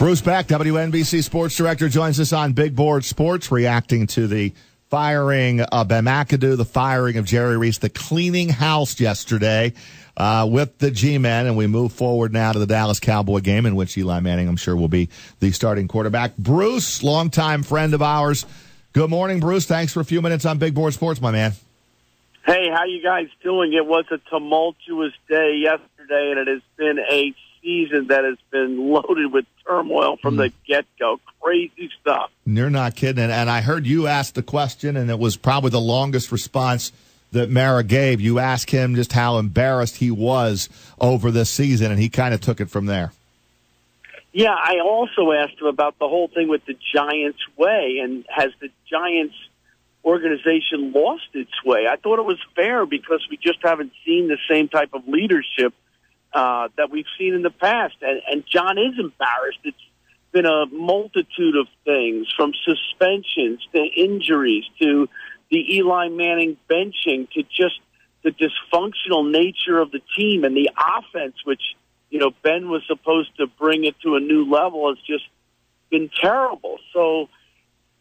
Bruce Beck, WNBC Sports Director, joins us on Big Board Sports, reacting to the firing of Ben McAdoo, the firing of Jerry Reese, the cleaning house yesterday with the G-Men, and we move forward now to the Dallas Cowboy game, in which Eli Manning, I'm sure, will be the starting quarterback. Bruce, longtime friend of ours. Good morning, Bruce. Thanks for a few minutes on Big Board Sports, my man. Hey, how you guys doing? It was a tumultuous day yesterday, and it has been a season that has been loaded with turmoil from the get-go. Crazy stuff. You're not kidding. And I heard you ask the question, and it was probably the longest response that Mara gave. You asked him just how embarrassed he was over this season, and he kind of took it from there. Yeah, I also asked him about the whole thing with the Giants way, and has the Giants organization lost its way? I thought it was fair because we just haven't seen the same type of leadership that we've seen in the past. And John is embarrassed. It's been a multitude of things, from suspensions to injuries to the Eli Manning benching to just the dysfunctional nature of the team and the offense, which, you know, Ben was supposed to bring it to a new level, has just been terrible. So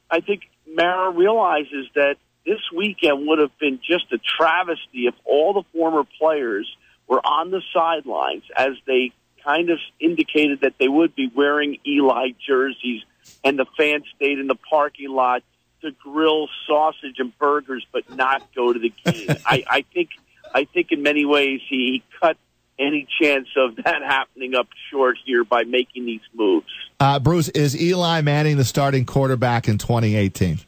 I think Mara realizes that this weekend would have been just a travesty if all the former players were on the sidelines, as they kind of indicated that they would be, wearing Eli jerseys, and the fans stayed in the parking lot to grill sausage and burgers but not go to the game. I think in many ways he cut any chance of that happening up short here by making these moves. Bruce, is Eli Manning the starting quarterback in 2018?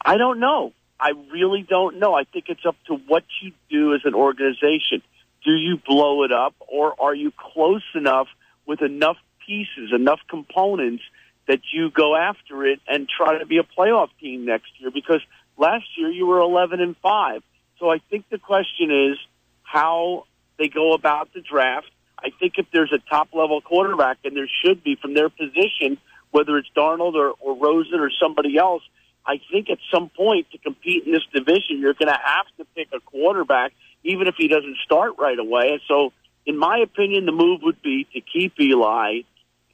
I don't know. I really don't know. I think it's up to what you do as an organization. Do you blow it up, or are you close enough with enough pieces, enough components, that you go after it and try to be a playoff team next year? Because last year you were 11-5. So I think the question is how they go about the draft. I think if there's a top-level quarterback, and there should be from their position, whether it's Darnold or Rosen or somebody else, I think at some point to compete in this division, you're going to have to pick a quarterback, even if he doesn't start right away. And so, in my opinion, the move would be to keep Eli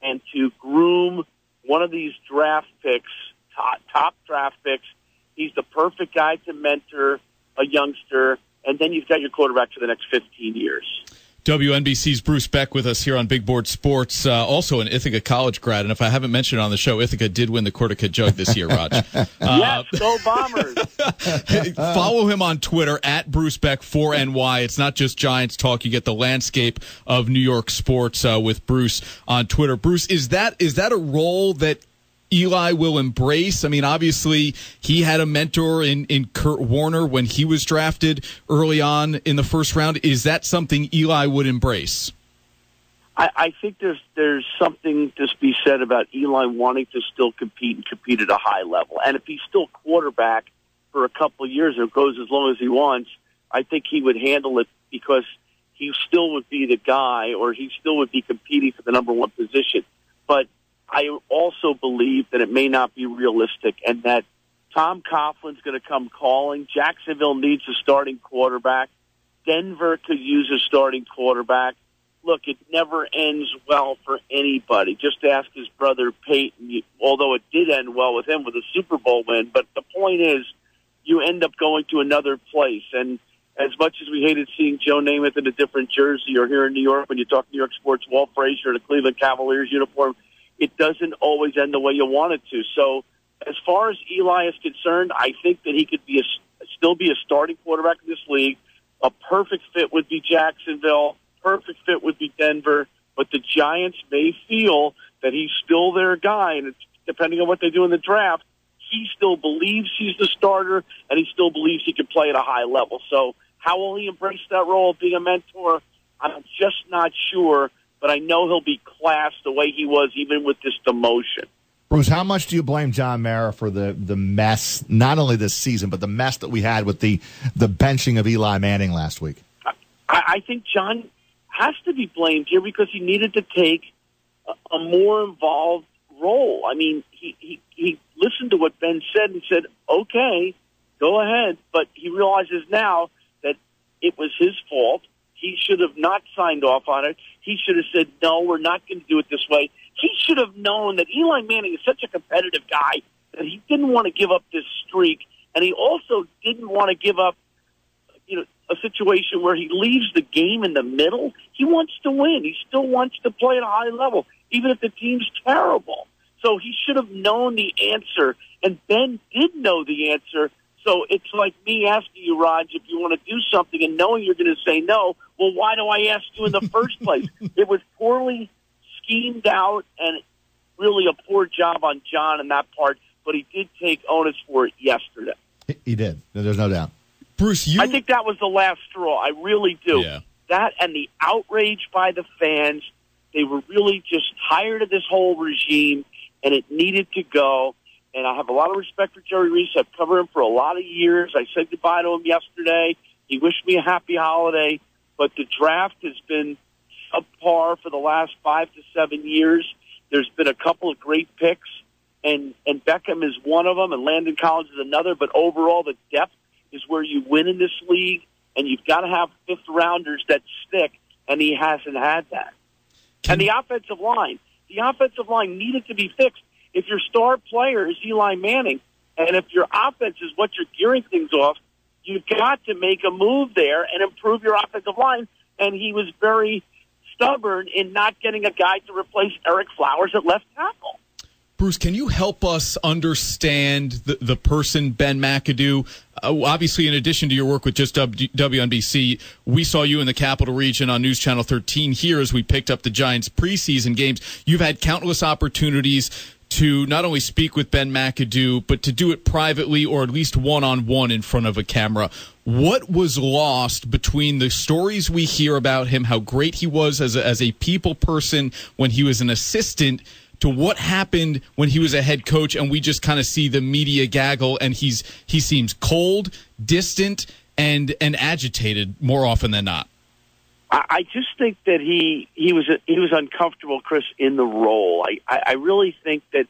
and to groom one of these draft picks, top draft picks. He's the perfect guy to mentor a youngster, and then you've got your quarterback for the next 15 years. WNBC's Bruce Beck with us here on Big Board Sports, also an Ithaca College grad. And if I haven't mentioned it on the show, Ithaca did win the Cortica Jug this year, Raj. Yes, go Bombers. Follow him on Twitter, at Bruce Beck 4NY. It's not just Giants talk. You get the landscape of New York sports with Bruce on Twitter. Bruce, is that a role that Eli will embrace? I mean, obviously, he had a mentor in Kurt Warner when he was drafted early on in the first round. Is that something Eli would embrace? I think there's something to be said about Eli wanting to still compete and compete at a high level. And if he's still quarterback for a couple of years, or goes as long as he wants, I think he would handle it, because he still would be the guy, or he still would be competing for the number one position. But I also believe that it may not be realistic, and that Tom Coughlin's going to come calling. Jacksonville needs a starting quarterback. Denver could use a starting quarterback. Look, it never ends well for anybody. Just ask his brother Peyton, although it did end well with him with a Super Bowl win. But the point is, you end up going to another place. And as much as we hated seeing Joe Namath in a different jersey, or here in New York, when you talk New York sports, Walt Frazier in a Cleveland Cavaliers uniform, it doesn't always end the way you want it to. So as far as Eli is concerned, I think that he could still be a starting quarterback in this league. A perfect fit would be Jacksonville. Perfect fit would be Denver. But the Giants may feel that he's still their guy, and it's depending on what they do in the draft, he still believes he's the starter, and he still believes he can play at a high level. So how will he embrace that role of being a mentor? I'm just not sure. But I know he'll be classed the way he was, even with this demotion. Bruce, how much do you blame John Mara for the mess, not only this season, but the mess that we had with the benching of Eli Manning last week? I think John has to be blamed here, because he needed to take a more involved role. I mean, he listened to what Ben said and said, okay, go ahead. But he realizes now that it was his fault. He should have not signed off on it. He should have said, no, we're not going to do it this way. He should have known that Eli Manning is such a competitive guy that he didn't want to give up this streak, and he also didn't want to give up, a situation where he leaves the game in the middle. He wants to win. He still wants to play at a high level, even if the team's terrible. So he should have known the answer, and Ben did know the answer. So it's like me asking you, Raj, if you want to do something and knowing you're going to say no, well, why do I ask you in the first place? It was poorly schemed out and really a poor job on John in that part, but he did take onus for it yesterday. He did. There's no doubt. Bruce, I think that was the last straw. I really do. Yeah. That and the outrage by the fans, they were really just tired of this whole regime, and it needed to go. And I have a lot of respect for Jerry Reese. I've covered him for a lot of years. I said goodbye to him yesterday. He wished me a happy holiday. But the draft has been subpar for the last 5 to 7 years. There's been a couple of great picks, and Beckham is one of them, and Landon Collins is another. But overall, the depth is where you win in this league, and you've got to have fifth-rounders that stick, and he hasn't had that. And the offensive line needed to be fixed. If your star player is Eli Manning, and if your offense is what you're gearing things off, you've got to make a move there and improve your offensive line. And he was very stubborn in not getting a guy to replace Eric Flowers at left tackle. Bruce, can you help us understand the person Ben McAdoo? Obviously, in addition to your work with just WNBC, we saw you in the Capital Region on News Channel 13 here as we picked up the Giants preseason games. You've had countless opportunities to not only speak with Ben McAdoo, but to do it privately or at least one-on-one in front of a camera. What was lost between the stories we hear about him, how great he was as a people person when he was an assistant, to what happened when he was a head coach, and we just kind of see the media gaggle, and he seems cold, distant, and agitated more often than not? I just think that he was uncomfortable, Chris, in the role. I really think that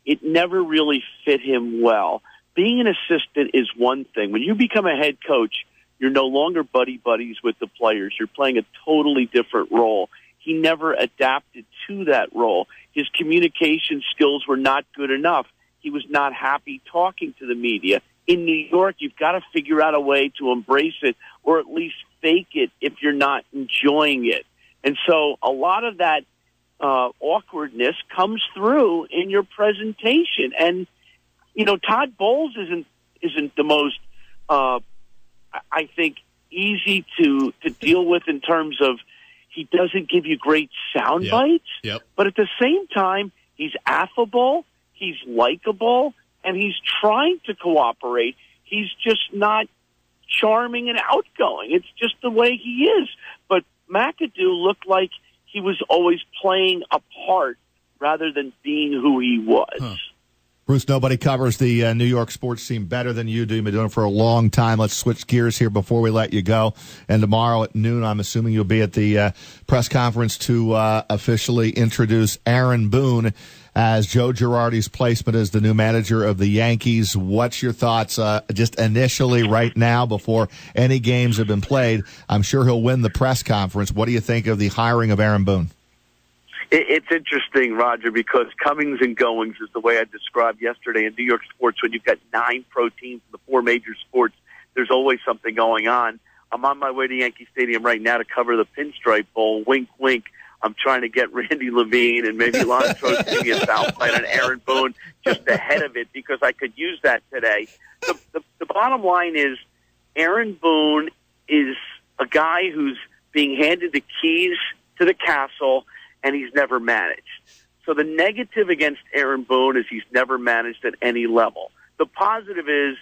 it never really fit him well. Being an assistant is one thing. When you become a head coach, you're no longer buddies with the players. You're playing a totally different role. He never adapted to that role. His communication skills were not good enough. He was not happy talking to the media. In New York, you've got to figure out a way to embrace it or at least fake it if you're not enjoying it. And so a lot of that awkwardness comes through in your presentation. And, Todd Bowles isn't the most, I think, easy to deal with in terms of he doesn't give you great sound bites. Yep. But at the same time, he's affable, he's likable, and he's trying to cooperate. He's just not charming and outgoing. It's just the way he is. But McAdoo looked like he was always playing a part rather than being who he was. Huh. Bruce, nobody covers the New York sports scene better than you do. You've been doing it for a long time. Let's switch gears here before we let you go. And tomorrow at noon, I'm assuming you'll be at the press conference to officially introduce Aaron Boone as Joe Girardi's placement as the new manager of the Yankees. What's your thoughts just initially right now before any games have been played? I'm sure he'll win the press conference. What do you think of the hiring of Aaron Boone? It's interesting, Roger, because comings and goings is the way I described yesterday in New York sports. When you've got 9 pro teams in the 4 major sports, there's always something going on. I'm on my way to Yankee Stadium right now to cover the Pinstripe Bowl. Wink, wink. I'm trying to get Randy Levine and maybe Lon Trostini at Southside and Aaron Boone just ahead of it because I could use that today. The bottom line is Aaron Boone is a guy who's being handed the keys to the castle, and he's never managed. So the negative against Aaron Boone is he's never managed at any level. The positive is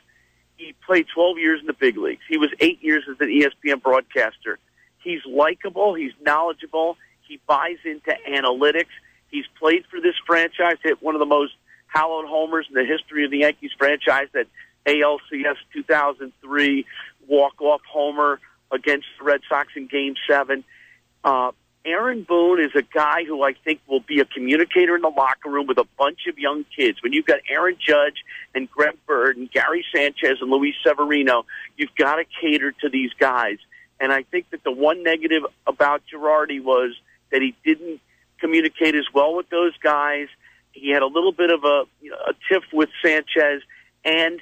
he played 12 years in the big leagues. He was 8 years as an ESPN broadcaster. He's likable. He's knowledgeable. He buys into analytics. He's played for this franchise, hit one of the most hallowed homers in the history of the Yankees franchise, that ALCS 2003 walk-off homer against the Red Sox in Game 7. Aaron Boone is a guy who I think will be a communicator in the locker room with a bunch of young kids. When you've got Aaron Judge and Greg Bird and Gary Sanchez and Luis Severino, you've got to cater to these guys. And I think that the one negative about Girardi was that he didn't communicate as well with those guys. He had a little bit of a tiff with Sanchez, and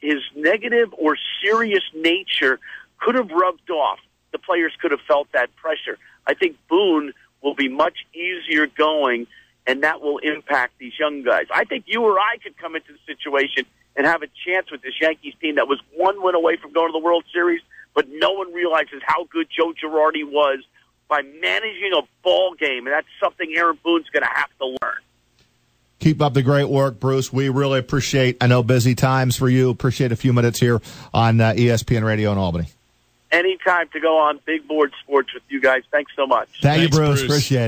his negative or serious nature could have rubbed off. The players could have felt that pressure. I think Boone will be much easier going, and that will impact these young guys. I think you or I could come into the situation and have a chance with this Yankees team that was one win away from going to the World Series, but no one realizes how good Joe Girardi was by managing a ball game, and that's something Aaron Boone's going to have to learn. Keep up the great work, Bruce. We really appreciate, I know, busy times for you. Appreciate a few minutes here on ESPN Radio in Albany. Anytime to go on Big Board Sports with you guys. Thanks so much. Thanks, you, Bruce. Appreciate it.